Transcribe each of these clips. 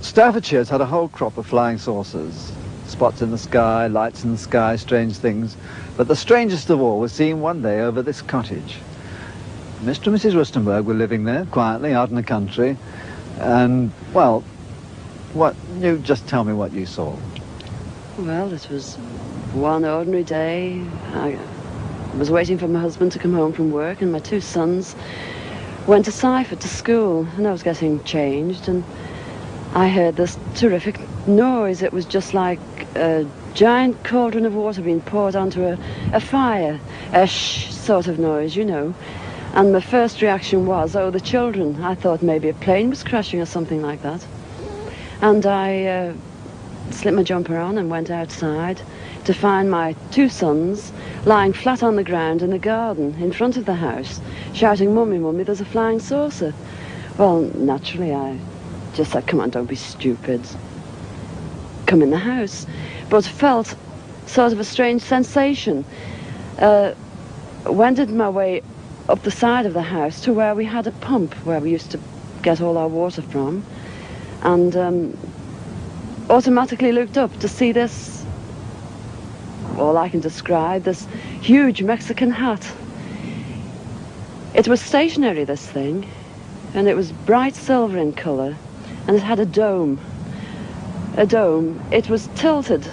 Staffordshire's had a whole crop of flying saucers. Spots in the sky, lights in the sky, strange things. But the strangest of all was seen one day over this cottage. Mr. and Mrs. Roestenberg were living there, quietly, out in the country. And, well, you just tell me what you saw. Well, it was one ordinary day. I was waiting for my husband to come home from work, and my two sons went to Staffordshire to school, and I was getting changed, and I heard this terrific noise. It was just like a giant cauldron of water being poured onto a fire, a shh sort of noise, you know. And my first reaction was, oh, the children. I thought maybe a plane was crashing or something like that. And I slipped my jumper on and went outside to find my two sons lying flat on the ground in the garden in front of the house, shouting, "Mummy, Mummy, there's a flying saucer." Well, naturally, I just said, "Come on, don't be stupid. Come in the house." But felt sort of a strange sensation. Wended my way up the side of the house to where we had a pump where we used to get all our water from, and automatically looked up to see this, all I can describe, this huge Mexican hat. It was stationary, this thing, and it was bright silver in colour, and it had a dome. It was tilted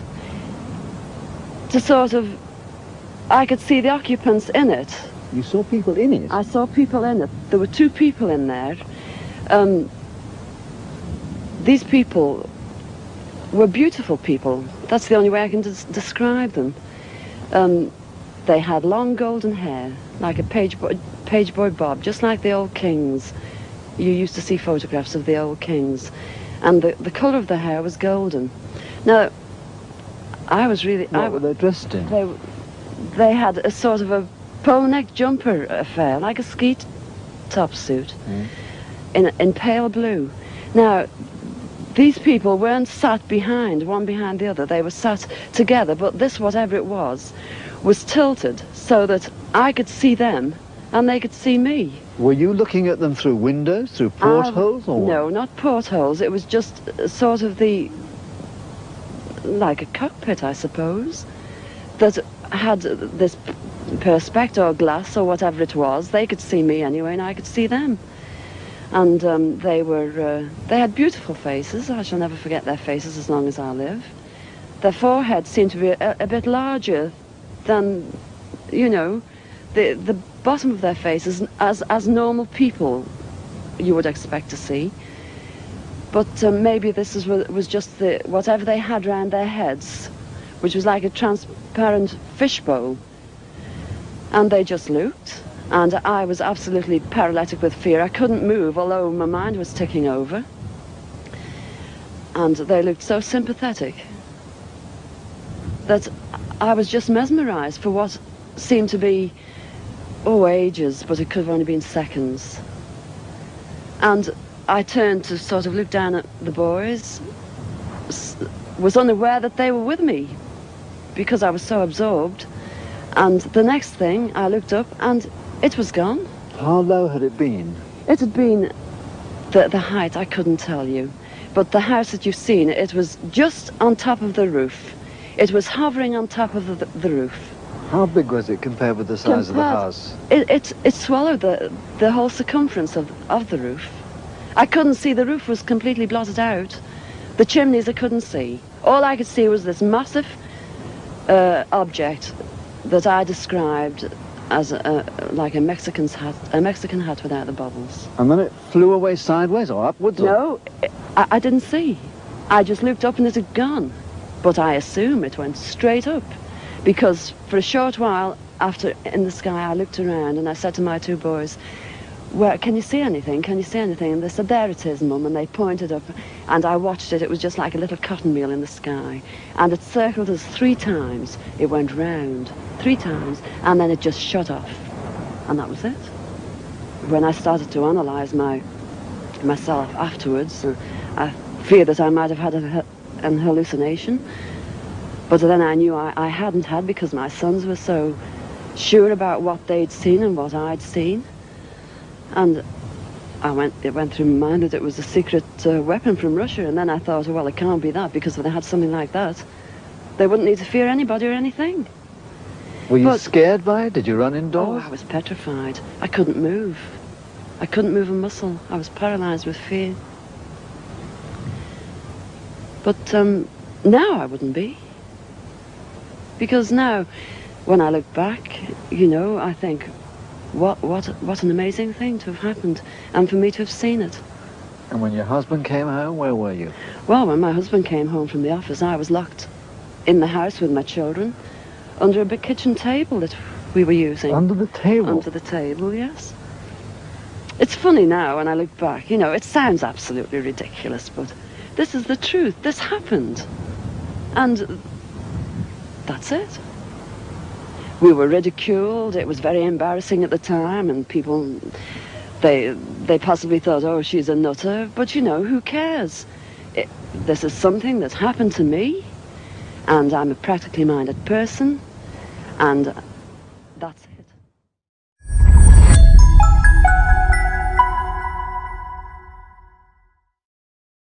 to sort of, I could see the occupants in it. You saw people in it? I saw people in it. There were two people in there. These people were beautiful people. That's the only way I can describe them. They had long golden hair, like a page boy bob, just like the old kings. You used to see photographs of the old kings. And the colour of their hair was golden. Now, I was really... What were they dressed in? They had a sort of a polo neck jumper affair, like a ski top suit, in pale blue. Now, these people weren't sat behind, one behind the other. They were sat together, but this, whatever it was tilted so that I could see them and they could see me. Were you looking at them through windows, through portholes, or what? No, not portholes. It was just sort of like a cockpit, I suppose, that had this perspex or glass or whatever it was. They could see me anyway, and I could see them. And they had beautiful faces. I shall never forget their faces as long as I live. Their foreheads seemed to be a bit larger than, you know, the bottom of their faces as normal people you would expect to see. But maybe this was just whatever they had round their heads, which was like a transparent fishbowl. And they just looked, and I was absolutely paralytic with fear. I couldn't move, although my mind was ticking over. And they looked so sympathetic that I was just mesmerised for what seemed to be, ages, but it could have only been seconds. And I turned to sort of look down at the boys, was unaware that they were with me because I was so absorbed. And the next thing, I looked up and it was gone. How low had it been? It had been the height, I couldn't tell you. But the house that you've seen, it was just on top of the roof. It was hovering on top of the roof. How big was it compared with the size of the house? It swallowed the whole circumference of the roof. I couldn't see, the roof was completely blotted out. The chimneys I couldn't see. All I could see was this massive object that I described as like a Mexican hat without the bubbles. And then it flew away sideways or upwards? No, I didn't see. I just looked up and it had gone. But I assume it went straight up, because for a short while after in the sky I looked around and I said to my two boys, "Where, can you see anything? Can you see anything?" And they said, "There it is, Mum," and they pointed up, and I watched it. It was just like a little cotton reel in the sky, and it circled us 3 times. It went round 3 times, and then it just shut off, and that was it. When I started to analyse myself afterwards, I feared that I might have had an hallucination, but then I knew I hadn't had, because my sons were so sure about what they'd seen and what I'd seen. And It went through my mind that it was a secret weapon from Russia, and then I thought, well, it can't be that, because if they had something like that, they wouldn't need to fear anybody or anything. Were you scared by it? Did you run indoors? Oh, I was petrified. I couldn't move. I couldn't move a muscle. I was paralyzed with fear. But now I wouldn't be. Because now, when I look back, you know, I think, what an amazing thing to have happened, and for me to have seen it. And when your husband came home, where were you? Well, when my husband came home from the office, I was locked in the house with my children, under a big kitchen table that we were using. Under the table? Under the table, yes. It's funny now when I look back, you know, it sounds absolutely ridiculous, but this is the truth. This happened. And that's it. We were ridiculed. It was very embarrassing at the time, and people, they possibly thought, oh, she's a nutter. But, you know, who cares? This is something that's happened to me, and I'm a practically minded person, and that's it.